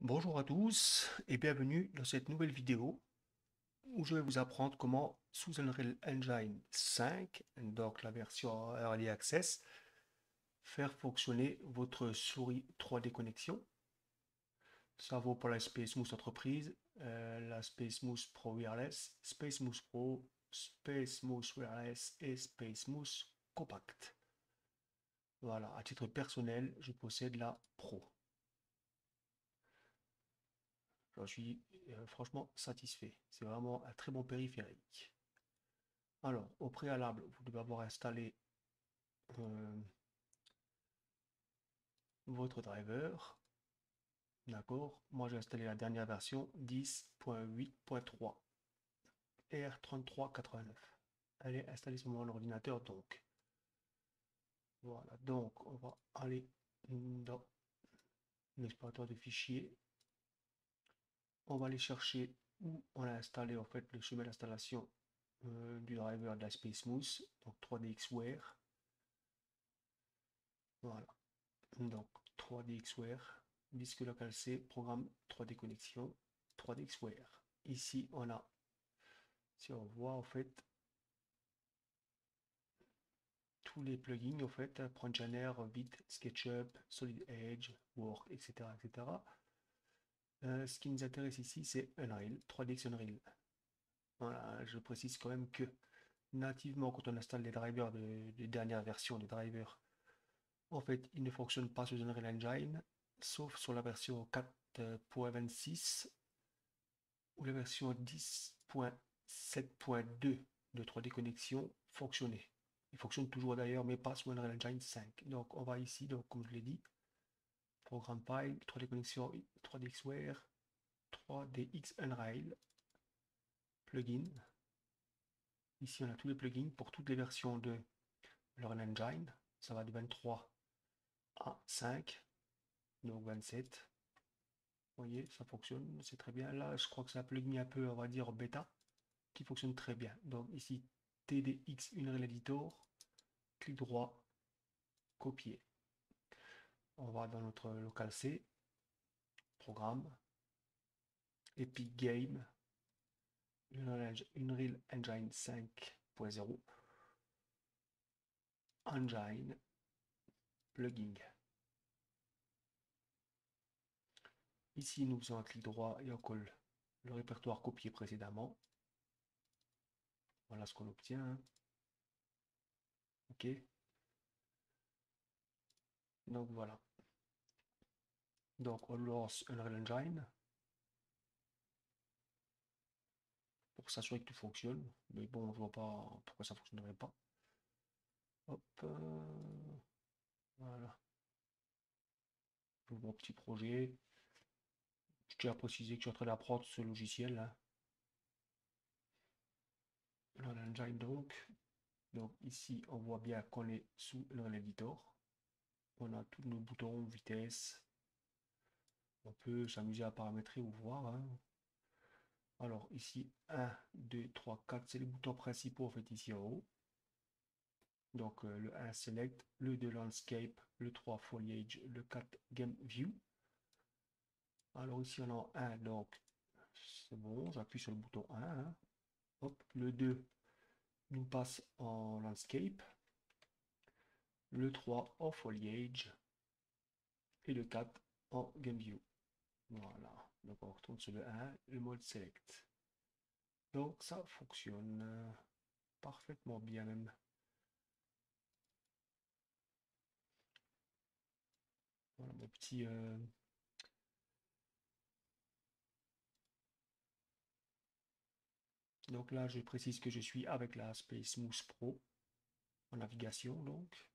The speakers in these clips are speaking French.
Bonjour à tous et bienvenue dans cette nouvelle vidéo où je vais vous apprendre comment sous Unreal Engine 5, donc la version Early Access, faire fonctionner votre souris 3D connexion. Ça vaut pour la Space Mousse Entreprise, la Space Mousse Pro Wireless, Space Mousse Pro, Space Mousse Wireless et Space Mousse Compact. Voilà, à titre personnel, je possède la Pro. J'en suis franchement satisfait. C'est vraiment un très bon périphérique. Alors, au préalable, vous devez avoir installé euh, votre driver. D'accord? Moi, j'ai installé la dernière version 10.8.3 R3389. Elle est installée sur mon ordinateur donc. Voilà, donc on va aller dans l'explorateur de fichiers. On va aller chercher où on a installé en fait le chemin d'installation du driver de la SpaceMousse, donc 3DXWare. Voilà, donc 3DXWare, disque local C, programme 3D connexion, 3DXWare. Ici, on a, si on voit en fait, tous les plugins en fait, Progener, Vite, SketchUp, Solid Edge, Work, etc. etc. Ce qui nous intéresse ici, c'est Unreal, 3DX Unreal. Voilà, je précise quand même que nativement, quand on installe les drivers des dernières versions des drivers, en fait, ils ne fonctionnent pas sur Unreal Engine, sauf sur la version 4.26 ou la version 10.7.2 de 3D Connexion fonctionnait. Il fonctionne toujours d'ailleurs, mais pas sur Unreal Engine 5. Donc on va ici, donc, comme je l'ai dit, Programme File, 3D Connexion, 3DXWare, 3DX Unreal, Plugin. Ici on a tous les plugins pour toutes les versions de Unreal Engine. Ça va de 23 à 5, donc 27. Vous voyez, ça fonctionne, c'est très bien. Là, je crois que c'est un plugin un peu, on va dire, bêta, qui fonctionne très bien. Donc ici, TDX Unreal Editor, clic droit, copier. On va dans notre local C, programme, Epic Game, Unreal Engine 5.0, Engine, plugin. Ici, nous faisons un clic droit et on colle le répertoire copié précédemment. Voilà ce qu'on obtient. OK. Donc voilà. Donc on lance Unreal Engine pour s'assurer que tout fonctionne. Mais bon, je vois pas pourquoi ça ne fonctionnerait pas. Hop. Voilà. Mon petit projet. Je tiens à préciser que je suis en train d'apprendre ce logiciel là. Unreal Engine donc. Donc ici, on voit bien qu'on est sous Unreal Editor. On a tous nos boutons, vitesse. On peut s'amuser à paramétrer ou voir, hein. Alors ici, 1, 2, 3, 4, c'est les boutons principaux en fait ici en haut. Donc le 1 Select, le 2 Landscape, le 3 Foliage, le 4 Game View. Alors ici on a 1, donc c'est bon, j'appuie sur le bouton 1, hein. Hop, le 2 nous passe en Landscape, le 3 en Foliage et le 4 en Game View. Voilà, donc on retourne sur le 1, le mode Select. Donc ça fonctionne parfaitement bien même. Voilà mon petit... Donc là, je précise que je suis avec la Space Mousse Pro en navigation, donc.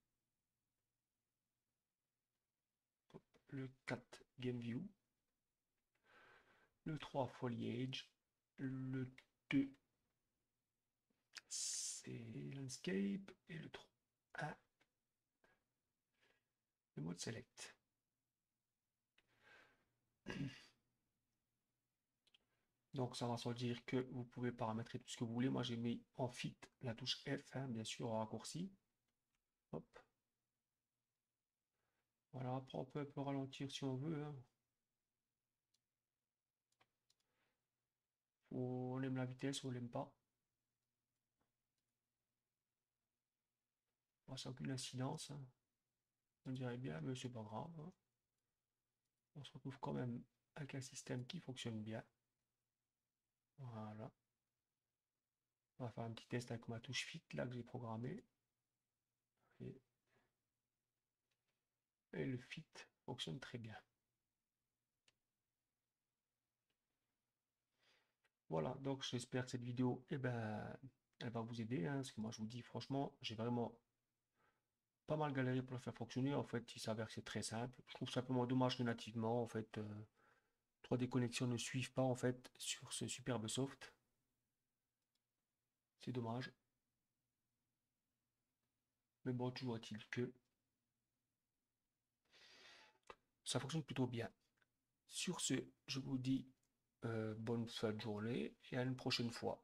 Hop, le 4 Game View, le 3 Foliage, le 2 c'est Landscape et le 3 1 le mode Select. Donc ça va sans dire que vous pouvez paramétrer tout ce que vous voulez. Moi j'ai mis en fit la touche F, hein, bien sûr, en raccourci. Hop. Voilà, après on peut un peu ralentir si on veut, hein. On aime la vitesse ou on l'aime pas. Bon, sans aucune incidence, hein. On dirait bien, mais c'est pas grave, hein. On se retrouve quand même avec un système qui fonctionne bien. Voilà. On va faire un petit test avec ma touche Fit là que j'ai programmée. Et, et le Fit fonctionne très bien. Voilà, donc j'espère que cette vidéo, eh ben, elle va vous aider, hein, parce que moi je vous dis franchement, j'ai vraiment pas mal galéré pour le faire fonctionner. En fait, il s'avère que c'est très simple. Je trouve simplement dommage que nativement, en fait, 3D Connexion ne suivent pas en fait sur ce superbe soft. C'est dommage. Mais bon, toujours est-il que ça fonctionne plutôt bien. Sur ce, je vous dis bonne fin de journée et à une prochaine fois.